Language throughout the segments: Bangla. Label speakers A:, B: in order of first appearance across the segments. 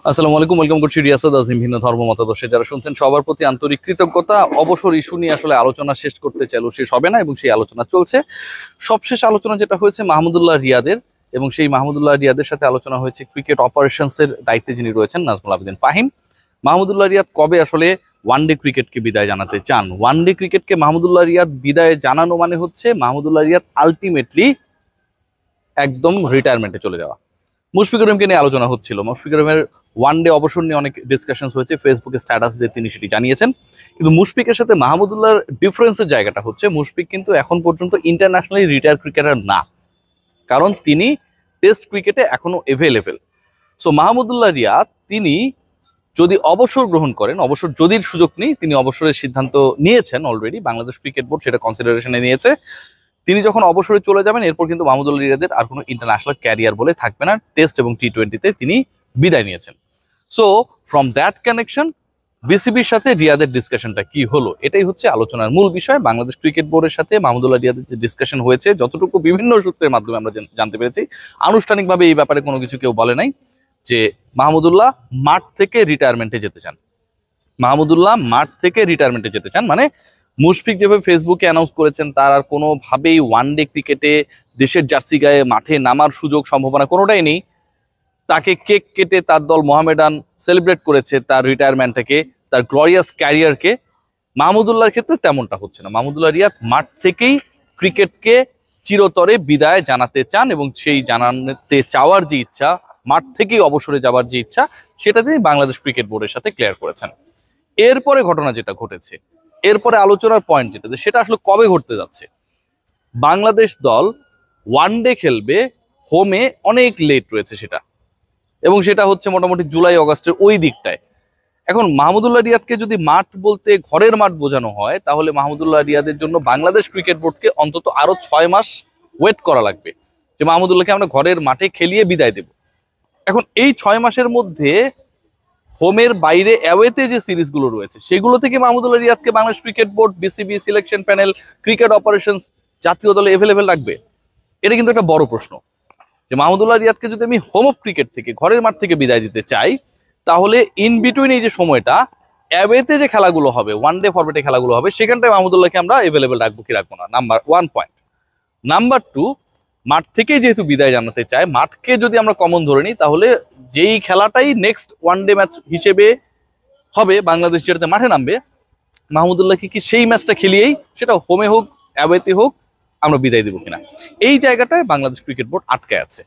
A: আসসালামু আলাইকুম, ওয়েলকাম করছি রিয়াসাত আজিম। ভিন্ন ধর্ম মতাদর্শে যারা শুনছেন সবার প্রতি আন্তরিক কৃতজ্ঞতা। অবসর ইস্যু নিয়ে আসলে আলোচনা শেষ করতে চাইলেও শেষ হবে না এবং সেই আলোচনা চলছে। সবশেষ আলোচনা যেটা হয়েছে মাহমুদুল্লাহ রিয়াদের, এবং সেই মাহমুদুল্লাহ রিয়াদের সাথে আলোচনা হয়েছে ক্রিকেট অপারেশনসের দায়িত্বে যিনি রয়েছেন নাজমুল আবেদিন ফাহিম। মাহমুদুল্লাহ রিয়াদ কবে আসলে ওয়ানডে ক্রিকেটকে বিদায় জানাতে চান? ওয়ানডে ক্রিকেটকে মাহমুদুল্লাহ রিয়াদ বিদায় জানানো মানে হচ্ছে মাহমুদুল্লাহ রিয়াদ আলটিমেটলি একদম রিটায়ারমেন্টে চলে যাওয়া। মুশফিকুর রহিমকে নিয়ে আলোচনা হচ্ছিল। মুশফিকুর রহিমের ওয়ানডে অবসর নিয়ে অনেক ডিসকাশন হয়েছে, ফেসবুকে স্ট্যাটাস দিয়ে তিনি সেটি জানিয়েছেন। কিন্তু মুশফিকের সাথে মাহমুদুল্লাহর ডিফারেন্সের জায়গাটা হচ্ছে মুশফিক কিন্তু এখন পর্যন্ত ইন্টারন্যাশনালি রিটায়ার ক্রিকেটার না, কারণ তিনি টেস্ট ক্রিকেটে এখনো এভেলেবেল। সো মাহমুদুল্লাহ রিয়াদ তিনি যদি অবসর গ্রহণ করেন, অবসর যদি সুযোগ নেই, তিনি অবসরের সিদ্ধান্ত নিয়েছেন অলরেডি, বাংলাদেশ ক্রিকেট বোর্ড সেটা কনসিডারেশনে নিয়েছে। তিনি যখন অবসরে চলে যাবেন এরপর কিন্তু মাহমুদুল্লাহ রিয়াদের আর কোনো ইন্টারন্যাশনাল ক্যারিয়ার বলে থাকবে না। টেস্ট এবং টি-20তে তিনি বিদায় নিয়েছেন। সো ফ্রম দ্যাট কানেকশন বিসিবির সাথে রিয়াদের ডিসকাশনটা কি হলো, এটাই হচ্ছে আলোচনার মূল বিষয়। বাংলাদেশ ক্রিকেট বোর্ডের সাথে মাহমুদুল্লাহ রিয়াদের যে ডিসকাশন হয়েছে, যতটুকু বিভিন্ন সূত্রের মাধ্যমে আমরা জানতে পেরেছি, আনুষ্ঠানিকভাবে এই ব্যাপারে কোনো কিছু কেউ বলে নাই যে মাহমুদুল্লাহ মাঠ থেকে রিটায়ারমেন্টে যেতে চান। মাহমুদুল্লাহ মাঠ থেকে রিটায়ারমেন্টে যেতে চান মানে মুশফিক যেভাবে ফেসবুকে অ্যানাউন্স করেছেন তার আর কোনোভাবেই ওয়ানডে ক্রিকেটে দেশের জার্সি গায়ে মাঠে নামার সুযোগ সম্ভাবনা কোনোটাই নেই। তাকে কেক কেটে তার দল মোহামেডান সেলিব্রেট করেছে তার রিটায়ারমেন্টটাকে, তার গ্লোরিয়াস ক্যারিয়ারকে। মাহমুদুল্লাহর ক্ষেত্রে তেমনটা হচ্ছে না। মাহমুদুল্লাহ রিয়াদ মাঠ থেকেই ক্রিকেটকে চিরতরে বিদায় জানাতে চান এবং সেই জানাতে চাওয়ার যে ইচ্ছা, মাঠ থেকেই অবসরে যাওয়ার যে ইচ্ছা, সেটা তিনি বাংলাদেশ ক্রিকেট বোর্ডের সাথে ক্লিয়ার করেছেন। এরপরে ঘটনা যেটা ঘটেছে, এরপরে আলোচনার পয়েন্ট যেটা, সেটা আসলে কবে ঘটতে যাচ্ছে। বাংলাদেশ দল ওয়ানডে খেলবে হোমে, অনেক লেট রয়েছে সেটা, এবং সেটা হচ্ছে মোটামুটি জুলাই অগাস্টের ওই দিকটায়। এখন মাহমুদুল্লাহ রিয়াদকে যদি মাঠ বলতে ঘরের মাঠ বোঝানো হয়, তাহলে মাহমুদুল্লাহ রিয়াদের জন্য বাংলাদেশ ক্রিকেট বোর্ডকে অন্তত আরো 6 মাস ওয়েট করা লাগবে যে মাহমুদুল্লাহকে আমরা ঘরের মাঠে খেলিয়ে বিদায় দেব। এখন এই 6 মাসের মধ্যে হোমের বাইরে অ্যাওয়েতে যে সিরিজগুলো রয়েছে সেগুলো থেকে মাহমুদুল্লাহ রিয়াদকে Bangladesh cricket board, BCB, selection panel, cricket operations জাতীয় দলে এভেলেবেল রাখবে। এটা কিন্তু একটা বড় প্রশ্ন যে মাহমুদুল্লাহ রিয়াদকে যদি আমি হোম অফ ক্রিকেট থেকে, ঘরের মাঠ থেকে বিদায় দিতে চাই, তাহলে ইন বিটুইন এই যে সময়টা অ্যাওয়েতে যে খেলাগুলো হবে, ওয়ানডে ফরম্যাটে খেলাগুলো হবে, সেখানটায় মাহমুদুল্লাহকে আমরা এভেলেবেল রাখবো কি রাখবো না, নাম্বার 1 পয়েন্ট। নাম্বার 2, মাঠ থেকেই যেহেতু বিদায় জানাতে চায়, মাঠকে যদি আমরা কমন ধরে নিই, তাহলে যেই খেলাটাই নেক্সট ওয়ানডে ম্যাচ হিসেবে হবে, বাংলাদেশ যেটাতে মাঠে নামবে, মাহমুদুল্লাহকে কি সেই ম্যাচটা খেলিয়েই, সেটা হোমে হোক অ্যাওয়েতে হোক, আমরা বিদায় দেবো কিনা, এই জায়গাটায় বাংলাদেশ ক্রিকেট বোর্ড আটকে আছে।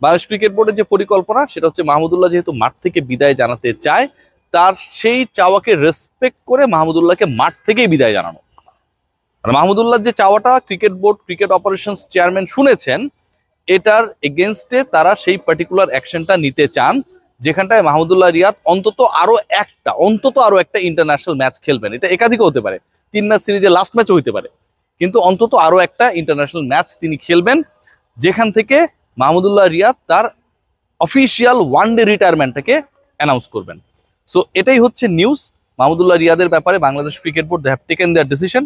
A: বাংলাদেশ ক্রিকেট বোর্ডের যে পরিকল্পনা সেটা হচ্ছে মাহমুদুল্লাহ যেহেতু মাঠ থেকে বিদায় জানাতে চায়, তার সেই চাওয়াকে রেসপেক্ট করে মাহমুদুল্লাহকে মাঠ থেকেই বিদায় জানানো। আর মাহমুদুল্লাহ যে চাওয়াটা cricket board, cricket operations chairman শুনেছেন, এটার এগেনস্টে তারা সেই পার্টিকুলার অ্যাকশনটা নিতে চান, যেখানটায় মাহমুদুল্লাহ রিয়াদ অন্তত আরো একটা ইন্টারন্যাশনাল ম্যাচ খেলবেন। এটা একাধিকও হতে পারে, 3 ম্যাচ সিরিজের লাস্ট ম্যাচও হতে পারে, কিন্তু অন্তত আরো একটা ইন্টারন্যাশনাল ম্যাচ তিনি খেলবেন, যেখান থেকে মাহমুদুল্লাহ রিয়াদ তার অফিসিয়াল ওয়ানডে রিটায়ারমেন্টটাকে অ্যানাউন্স করবেন। সো এটাই হচ্ছে নিউজ মাহমুদুল্লাহ রিয়াদের ব্যাপারে। Bangladesh cricket board they have taken their decision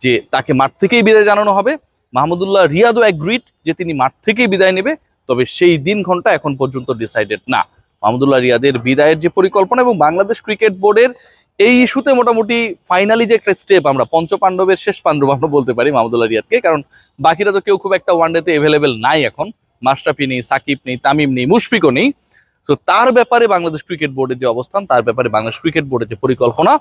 A: যে তাকে মাঠ থেকেই বিদায় জানানো হবে। মাহমুদুল্লাহ রিয়াদও অ্যাগ্রিড যে তিনি মাঠ থেকেই বিদায় নেবে, তবে সেই দিন ঘন্টা এখন পর্যন্ত ডিসাইডেড না। মাহমুদুল্লাহ রিয়াদের বিদায়ের যে পরিকল্পনা এবং বাংলাদেশ ক্রিকেট বোর্ডের এই ইস্যুতে মোটামুটি ফাইনালি যে একটা স্টেপ, আমরা পঞ্চপাণ্ডবের শেষ পাণ্ডব আমরা বলতে পারি মাহমুদুল্লাহ রিয়াদকে, কারণ বাকিরা তো কেউ খুব একটা ওয়ানডেতে এভেলেবেল নাই এখন। মাশরাফি নেই, সাকিব নেই, তামিম নেই, মুশফিকও নেই। তো তার ব্যাপারে বাংলাদেশ ক্রিকেট বোর্ডের যে অবস্থান, তার ব্যাপারে বাংলাদেশ ক্রিকেট বোর্ডের যে পরিকল্পনা,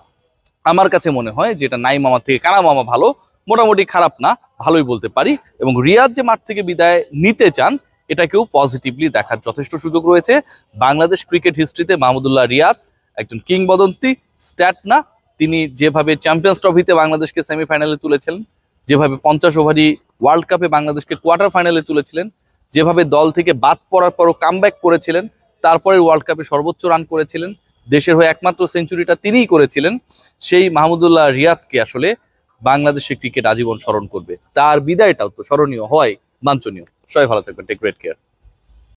A: আমার কাছে মনে হয় যেটা নাই মামা থেকে কানা মামা ভালো, মোটামুটি খারাপ না, ভালোই বলতে পারি। এবং রিয়াদ যে মাঠ থেকে বিদায় নিতে চান, এটাকেও পজিটিভলি দেখার যথেষ্ট সুযোগ রয়েছে। বাংলাদেশ ক্রিকেট হিস্ট্রিতে মাহমুদুল্লাহ রিয়াদ একজন কিংবদন্তি, স্ট্যাট না। তিনি যেভাবে চ্যাম্পিয়ন্স ট্রফিতে বাংলাদেশকে সেমিফাইনালে তুলেছিলেন, যেভাবে 50 ওভারই ওয়ার্ল্ড কাপে বাংলাদেশকে কোয়ার্টার ফাইনালে তুলেছিলেন, যেভাবে দল থেকে বাদ পড়ার পরও কামব্যাক করেছিলেন, তারপরে ওয়ার্ল্ড কাপে সর্বোচ্চ রান করেছিলেন, দেশের হয়ে একমাত্র সেঞ্চুরিটা তিনিই করেছিলেন, সেই মাহমুদুল্লাহ রিয়াদকে আসলে বাংলাদেশের ক্রিকেট আজীবন স্মরণ করবে। তার বিদায়টাও তো স্মরণীয় হয়, বাঞ্ছনীয়। সবাই ভালো থাকবেন, টেক গ্রেট কেয়ার।